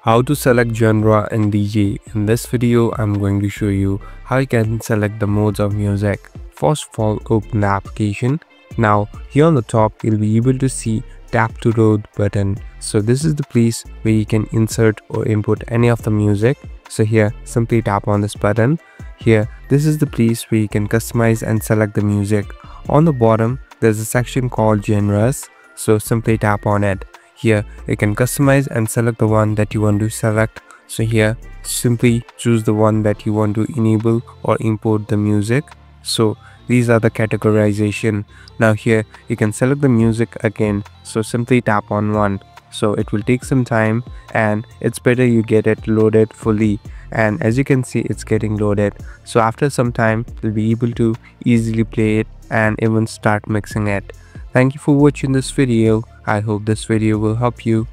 How to select genre in Djay. In this video, I'm going to show you how you can select the modes of music. First of all, open the application. Now, here on the top, you'll be able to see tap to load button. So this is the place where you can insert or input any of the music. So here, simply tap on this button. Here, this is the place where you can customize and select the music. On the bottom, there's a section called genres. So simply tap on it. Here you can customize and select the one that you want to select. So here simply choose the one that you want to enable or import the music. So these are the categorization. Now here you can select the music again. So simply tap on one. So it will take some time, and it's better you get it loaded fully. And as you can see, it's getting loaded. So after some time you'll be able to easily play it and even start mixing it. Thank you for watching this video. I hope this video will help you.